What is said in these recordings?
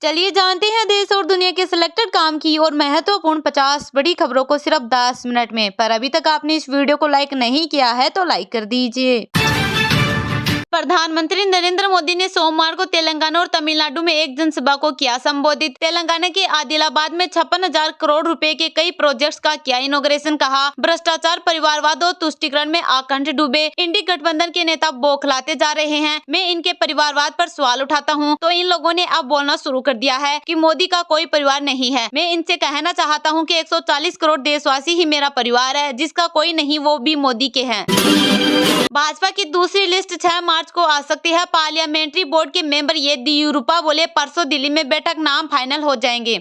चलिए जानते हैं देश और दुनिया के सिलेक्टेड काम की और महत्वपूर्ण 50 बड़ी खबरों को सिर्फ 10 मिनट में। पर अभी तक आपने इस वीडियो को लाइक नहीं किया है तो लाइक कर दीजिए। प्रधानमंत्री नरेंद्र मोदी ने सोमवार को तेलंगाना और तमिलनाडु में एक जनसभा को किया संबोधित। तेलंगाना के आदिलाबाद में 56,000 करोड़ रुपए के कई प्रोजेक्ट्स का किया इनॉग्रेशन। कहा, भ्रष्टाचार, परिवारवाद और तुष्टीकरण में आकंठ डूबे इंडी गठबंधन के नेता बौखलाते जा रहे हैं। मैं इनके परिवारवाद पर सवाल उठाता हूं तो इन लोगों ने अब बोलना शुरू कर दिया है कि मोदी का कोई परिवार नहीं है। मैं इनसे कहना चाहता हूं कि 140 करोड़ देशवासी ही मेरा परिवार है, जिसका कोई नहीं वो भी मोदी के हैं। भाजपा की दूसरी लिस्ट 6 मार्च को आ सकती है। पार्लियामेंट्री बोर्ड के मेंबर येदियुरप्पा बोले, परसों दिल्ली में बैठक, नाम फाइनल हो जाएंगे।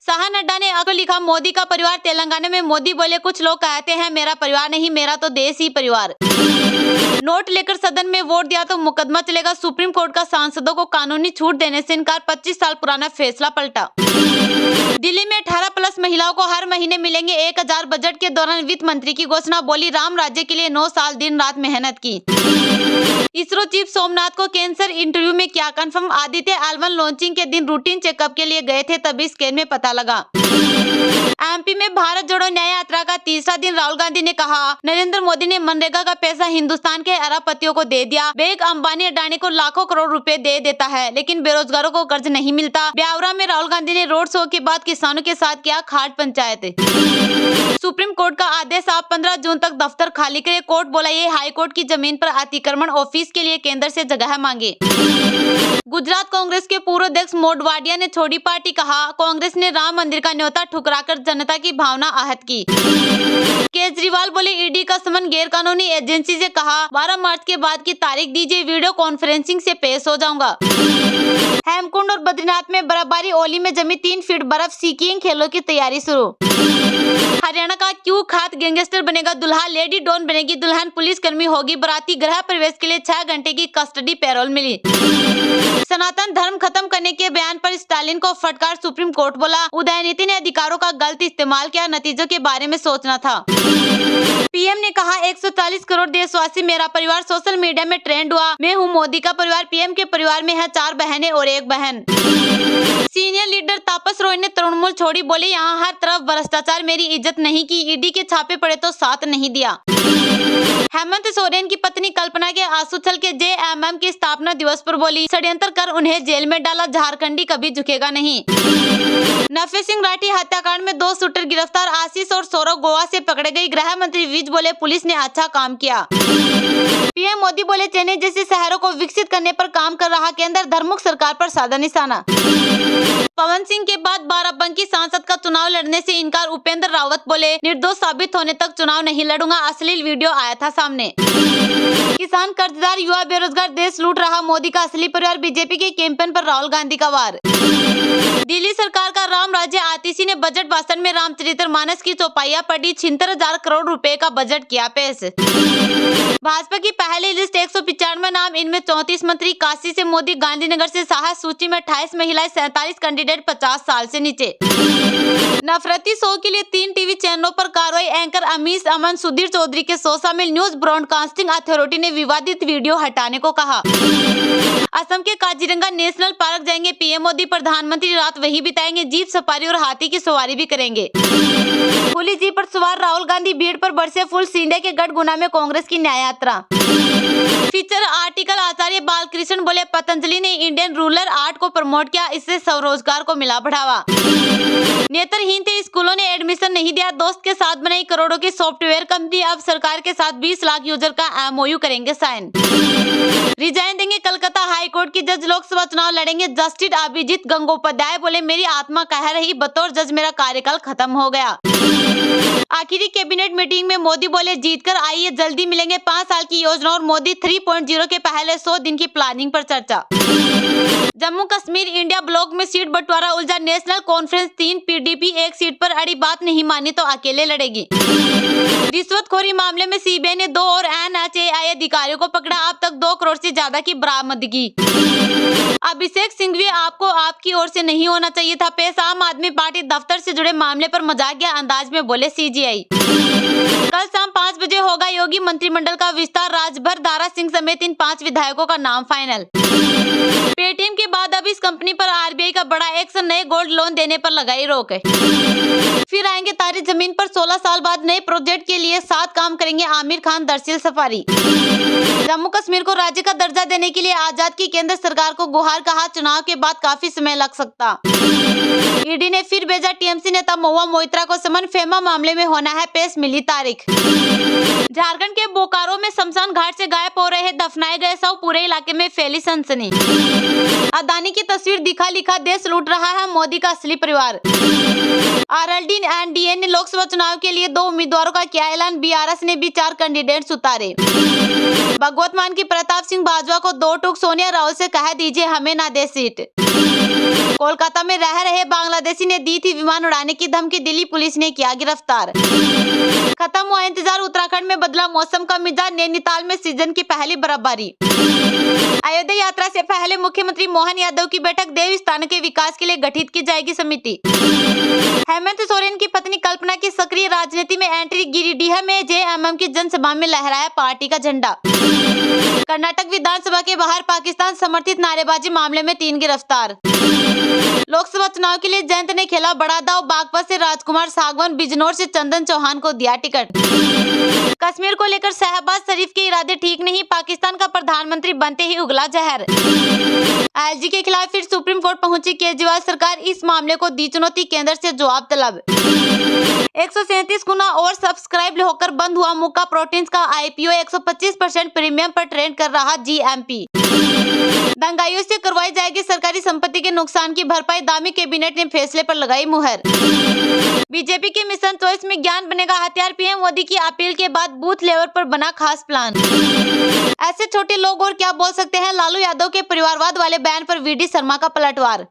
शाह नड्डा ने आगे लिखा, मोदी का परिवार तेलंगाना में। मोदी बोले, कुछ लोग कहते हैं मेरा परिवार नहीं, मेरा तो देश ही परिवार। नोट लेकर सदन में वोट दिया तो मुकदमा चलेगा। सुप्रीम कोर्ट का सांसदों को कानूनी छूट देने से इनकार। 25 साल पुराना फैसला पलटा। दिल्ली में 18+ महिलाओं को हर महीने मिलेंगे 1,000। बजट के दौरान वित्त मंत्री की घोषणा। बोली, राम राज्य के लिए 9 साल दिन रात मेहनत की। इसरो चीफ सोमनाथ को कैंसर, इंटरव्यू में क्या कंफर्म। आदित्य एल1 लॉन्चिंग के दिन रूटीन चेकअप के लिए गए थे, तभी स्कैन में पता लगा। एमपी में भारत जोड़ो न्याय यात्रा का तीसरा दिन। राहुल गांधी ने कहा, नरेंद्र मोदी ने मनरेगा का पैसा हिंदुस्तान के अरबपतियों को दे दिया। बेग अंबानी, अडानी को लाखों करोड़ रुपए दे देता है, लेकिन बेरोजगारों को कर्ज नहीं मिलता। ब्यावरा में राहुल गांधी ने रोड शो के बाद किसानों के साथ किया खाट पंचायत। सुप्रीम कोर्ट का आदेश, आप 15 जून तक दफ्तर खाली करें। कोर्ट बोला, ये हाईकोर्ट की जमीन पर अतिक्रमण। ऑफिस के लिए केंद्र से जगह मांगे। गुजरात कांग्रेस के पूर्व अध्यक्ष मोडवाडिया ने छोड़ी पार्टी। कहा, कांग्रेस ने राम मंदिर का न्योता ठुकराकर जनता की भावना आहत की। केजरीवाल बोले, ईडी का समन गैरकानूनी एजेंसी से। कहा, 12 मार्च के बाद की तारीख दीजिए, वीडियो कॉन्फ्रेंसिंग से पेश हो जाऊंगा। हेमकुंड और बद्रीनाथ में बर्फबारी, ओली में जमी 3 फीट बर्फ। स्कीइंग खेलों की तैयारी शुरू। हरियाणा का कुख्यात गैंगस्टर बनेगा दुल्हा, लेडी डॉन बनेगी दुल्हन, पुलिसकर्मी होगी बाराती। गृह प्रवेश के लिए 6 घंटे की कस्टडी पैरोल मिली। सनातन धर्म खत्म करने के बयान पर स्टालिन को फटकार। सुप्रीम कोर्ट बोला, उदयनीति ने अधिकारों का गलत इस्तेमाल किया, नतीजों के बारे में सोचना था। पीएम ने कहा, 140 करोड़ देशवासी मेरा परिवार। सोशल मीडिया में ट्रेंड हुआ, मैं हूँ मोदी का परिवार। पीएम के परिवार में है 4 बहनें और 1 बहन। सीनियर लीडर तापस रॉय ने तृणमूल छोड़ी। बोले, यहाँ हर तरफ भ्रष्टाचार, मेरी इज्जत नहीं की। ईडी के छापे पड़े तो साथ नहीं दिया। हेमंत सोरेन की पत्नी कल्पना के आंसू छलके। जेएमएम के स्थापना दिवस पर बोली, षड्यंत्र कर उन्हें जेल में डाला, झारखंडी कभी झुकेगा नहीं। नफे सिंह राठी हत्याकांड में 2 शूटर गिरफ्तार। आशीष और सौरव गोवा से पकड़े गए। गृह मंत्री विज बोले, पुलिस ने अच्छा काम किया। पीएम मोदी बोले, चेन्नई जैसे शहरों को विकसित करने पर काम कर रहा केंद्र। धर्मुख सरकार पर साधा निशाना। पवन सिंह के बाद बाराबंकी सांसद का चुनाव लड़ने से इनकार। उपेंद्र रावत बोले, निर्दोष साबित होने तक चुनाव नहीं लड़ूंगा। अश्लील वीडियो आया था सामने। किसान, कर्जदार, युवा बेरोजगार, देश लूट रहा मोदी का असली परिवार। बीजेपी के कैंपेन पर राहुल गांधी का वार। दिल्ली सरकार का राम राज्य। आतिशी ने बजट भाषण में रामचरितमानस की चौपाइयां पढ़ी। 76,000 करोड़ रुपए का बजट किया पेश। भाजपा की पहली लिस्ट 195 नाम, इनमें 34 मंत्री। काशी से मोदी, गांधीनगर से शाह। सूची में 28 महिलाएं, 47 कैंडिडेट 50 साल से नीचे। नफरती शो के लिए 3 टीवी चैनलों पर कार्रवाई। एंकर अमीश अमन, सुधीर चौधरी के शो शामिल। न्यूज ब्रॉडकास्टिंग अथॉरिटी ने विवादित वीडियो हटाने को कहा। असम के काजीरंगा नेशनल पार्क जाएंगे पीएम मोदी। प्रधानमंत्री रात वही बिताएंगे। जीप सफारी और हाथी की सवारी भी करेंगे। खुली जीप पर सवार राहुल गांधी, भीड़ पर बरसे फूल। सिंधिया के गढ़ गुना में कांग्रेस की न्याय यात्रा। फीचर आर्टिकल, आचार्य बालकृष्ण बोले, पतंजलि ने इंडियन रूरल आर्ट को प्रमोट किया, इससे स्वरोजगार को मिला बढ़ावा। नेत्रहीन थे, स्कूलों ने एडमिशन नहीं दिया। दोस्त के साथ बनाई करोड़ों की सॉफ्टवेयर कंपनी। अब सरकार के साथ 20 लाख यूजर का एमओयू करेंगे साइन। रिजाइन देंगे कलकत्ता हाईकोर्ट की जज। लोकसभा चुनाव लड़ेंगे। जस्टिस अभिजीत गंगोपाध्याय बोले, मेरी आत्मा कह रही, बतौर जज मेरा कार्यकाल खत्म हो गया। आखिरी कैबिनेट मीटिंग में मोदी बोले, जीतकर आइए, जल्दी मिलेंगे 5 साल की योजना और मोदी 3.0 के पहले 100 दिन की प्लानिंग पर चर्चा। जम्मू कश्मीर इंडिया ब्लॉक में सीट बंटवारा उलझा। नेशनल कॉन्फ्रेंस 3 पीडीपी 1 सीट पर अड़ी। बात नहीं मानी तो अकेले लड़ेगी। रिश्वतखोरी मामले में सीबीआई ने 2 और एनएचएआई अधिकारियों को पकड़ा। अब तक 2 करोड़ से ज्यादा की बरामदगी। अभिषेक सिंघवी, आपको आपकी ओर से नहीं होना चाहिए था पेश। आम आदमी पार्टी दफ्तर से जुड़े मामले पर मजाकिया अंदाज में बोले सीजेआई। कल शाम 5 बजे होगा योगी मंत्रिमंडल का विस्तार। राज्यभर दारा सिंह समेत इन 5 विधायकों का नाम फाइनल। पेटीएम के बाद अब इस कंपनी पर आरबीआई का बड़ा एक्शन, नए गोल्ड लोन देने पर लगाई रोक। फिर आएंगे तारी जमीन पर, 16 साल बाद नए प्रोजेक्ट के लिए साथ काम करेंगे आमिर खान, दरअसल सफारी। जम्मू कश्मीर को राज्य का दर्जा देने के लिए आजाद की केंद्र सरकार को गुहार, कहा चुनाव के बाद काफी समय लग सकता। ईडी ने फिर भेजा टीएमसी नेता महुआ मोइत्रा को समन, फेमा मामले में होना है पेश, मिली तारीख। झारखंड के बोकारो में शमशान घाट से गायब हो रहे दफनाए गए शव, पूरे इलाके में फैली सनसनी। अदानी की तस्वीर दिखा लिखा देश लूट रहा है मोदी का असली परिवार। आरएलडी एंड डीएन ने लोकसभा चुनाव के लिए 2 उम्मीदवारों का किया ऐलान, बीआरएस ने भी 4 कैंडिडेट्स उतारे। भगवत मान की प्रताप सिंह बाजवा को 2 टूक, सोनिया राहुल से कह दीजिए हमें ना दे सीट। कोलकाता में रह रहे बांग्लादेशी ने दी थी विमान उड़ाने की धमकी, दिल्ली पुलिस ने किया गिरफ्तार। खत्म हुआ इंतजार, उत्तराखंड में बदला मौसम का मिजाज, नैनीताल में सीजन की पहली बर्फबारी। अयोध्या यात्रा से पहले मुख्यमंत्री मोहन यादव की बैठक, देव स्थान के विकास के लिए गठित की जाएगी समिति। हेमंत सोरेन की पत्नी कल्पना की सक्रिय राजनीति में एंट्री, गिरिडीह में जेएमएम की जनसभा में लहराया पार्टी का झंडा। कर्नाटक विधानसभा के बाहर पाकिस्तान समर्थित नारेबाजी मामले में 3 गिरफ्तार। लोकसभा चुनाव के लिए जयंत ने खेला बड़ा दांव, बागपत से राजकुमार सागवान, बिजनौर से चंदन चौहान को दिया टिकट। कश्मीर को लेकर शहबाज शरीफ के इरादे ठीक नहीं, पाकिस्तान का प्रधानमंत्री बनते ही उगला जहर। एलजी के खिलाफ फिर सुप्रीम कोर्ट पहुंची केजरीवाल सरकार, इस मामले को दी चुनौती, केंद्र से जवाब तलब। 137 गुना और सब्सक्राइब होकर बंद हुआ मुक्का प्रोटीन्स का आईपीओ, 125% प्रीमियम पर ट्रेड कर रहा जीएमपी। दंगाइयों से करवाई जाएगी सरकारी संपत्ति के नुकसान की भरपाई, दामी कैबिनेट ने फैसले पर लगाई मुहर। बीजेपी के मिशन चॉइस में ज्ञान बनेगा हथियार, पीएम मोदी की अपील के बाद बूथ लेवल पर बना खास प्लान। ऐसे छोटे लोग और क्या बोल सकते हैं, लालू यादव के परिवारवाद वाले बयान पर वीडी शर्मा का पलटवार।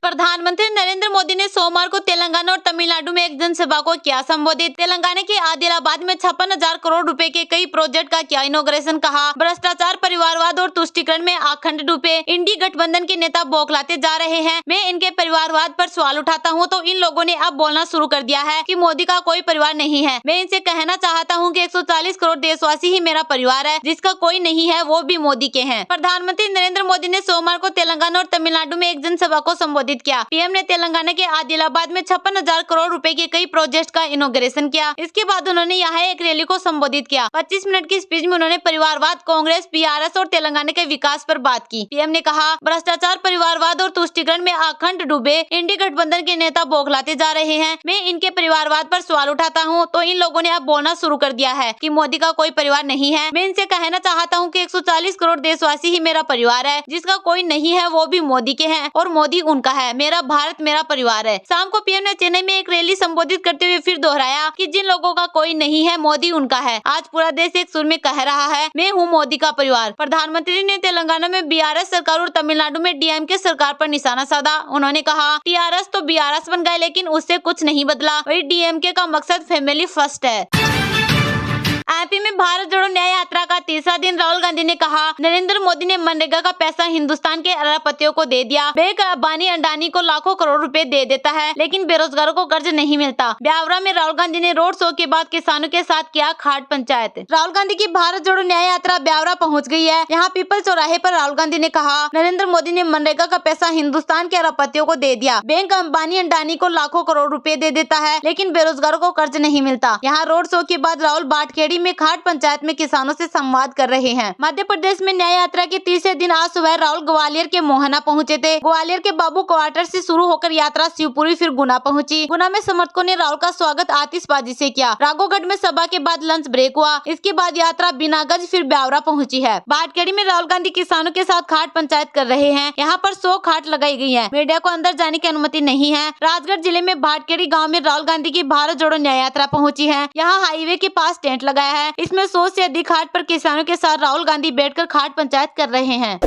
प्रधानमंत्री नरेंद्र मोदी ने सोमवार को तेलंगाना और तमिलनाडु में एक जनसभा को किया संबोधित। तेलंगाना के आदिलाबाद में 56,000 करोड़ रुपए के कई प्रोजेक्ट का किया इनॉग्रेशन, कहा भ्रष्टाचार, परिवारवाद और तुष्टीकरण में आखंड डूबे इंडी गठबंधन के नेता बौखलाते जा रहे हैं। मैं इनके परिवारवाद पर सवाल उठाता हूं तो इन लोगों ने अब बोलना शुरू कर दिया है कि मोदी का कोई परिवार नहीं है। मैं इनसे कहना चाहता हूं कि 140 करोड़ देशवासी ही मेरा परिवार है, जिसका कोई नहीं है वो भी मोदी के हैं। प्रधानमंत्री नरेंद्र मोदी ने सोमवार को तेलंगाना और तमिलनाडु में एक जनसभा को संबोधित किया। पीएम ने तेलंगाना के आदिलाबाद में 56,000 करोड़ रुपए के कई प्रोजेक्ट का इनॉग्रेशन किया। इसके बाद उन्होंने यहाँ एक रैली को संबोधित किया। 25 मिनट की स्पीच में उन्होंने परिवारवाद, कांग्रेस, बीआरएस और तेलंगाना के विकास पर बात की। पीएम ने कहा भ्रष्टाचार, परिवारवाद और तुष्टीकरण में आखंड डूबे इंडी गठबंधन के नेता बौखलाते जा रहे हैं। मैं इनके परिवारवाद पर सवाल उठाता हूँ तो इन लोगों ने अब बोलना शुरू कर दिया है कि मोदी का कोई परिवार नहीं है। मैं इनसे कहना चाहता हूँ कि 140 करोड़ देशवासी ही मेरा परिवार है, जिसका कोई नहीं है वो भी मोदी के हैं और मोदी उनका है। मेरा भारत मेरा परिवार है। शाम को पीएम ने चेन्नई में एक रैली संबोधित करते हुए फिर दोहराया कि जिन लोगों का कोई नहीं है मोदी उनका है। आज पूरा देश एक सुर में कह रहा है मैं हूँ मोदी का परिवार। प्रधानमंत्री ने तेलंगाना में बीआरएस सरकार और तमिलनाडु में डीएमके सरकार पर निशाना साधा। उन्होंने कहा टीआरएस तो बीआरएस बन गए लेकिन उससे कुछ नहीं बदला। वही डीएमके का मकसद फैमिली फर्स्ट है। एमपी में भारत जोड़ो न्याय यात्रा का तीसरा दिन, राहुल गांधी ने कहा नरेंद्र मोदी ने मनरेगा का पैसा हिंदुस्तान के अरबपतियों को दे दिया। बैंक अंबानी अडानी को लाखों करोड़ रुपए दे देता है लेकिन बेरोजगारों को कर्ज नहीं मिलता। ब्यावरा में राहुल गांधी ने रोड शो के बाद किसानों के साथ किया खाट पंचायत। राहुल गांधी की भारत जोड़ो न्याय यात्रा ब्यावरा पहुँच गई है। यहाँ पीपल चौराहे पर राहुल गांधी ने कहा नरेंद्र मोदी ने मनरेगा का पैसा हिंदुस्तान के अरबपतियों को दे दिया। बैंक अंबानी अडानी को लाखों करोड़ रुपए दे देता है लेकिन बेरोजगारों को कर्ज नहीं मिलता। यहाँ रोड शो के बाद राहुल बाटखेड़ी में खाट पंचायत में किसानों से संवाद कर रहे हैं। मध्य प्रदेश में न्याय यात्रा के तीसरे दिन आज सुबह राहुल ग्वालियर के मोहना पहुंचे थे। ग्वालियर के बाबू क्वार्टर से शुरू होकर यात्रा शिवपुरी फिर गुना पहुंची। गुना में समर्थकों ने राहुल का स्वागत आतिशबाजी से किया। राघोगढ़ में सभा के बाद लंच ब्रेक हुआ। इसके बाद यात्रा बिनागज फिर ब्यावरा पहुंची है। बाटखेड़ी में राहुल गांधी किसानों के साथ खाट पंचायत कर रहे हैं। यहाँ पर 100 खाट लगाई गई है। मीडिया को अंदर जाने की अनुमति नहीं है। राजगढ़ जिले में बाटखेड़ी गाँव में राहुल गांधी की भारत जोड़ो न्याय यात्रा पहुंची है। यहाँ हाईवे के पास टेंट लगाया है। इसमें 100 से अधिक खाट पर किसानों के साथ राहुल गांधी बैठकर खाट पंचायत कर रहे हैं।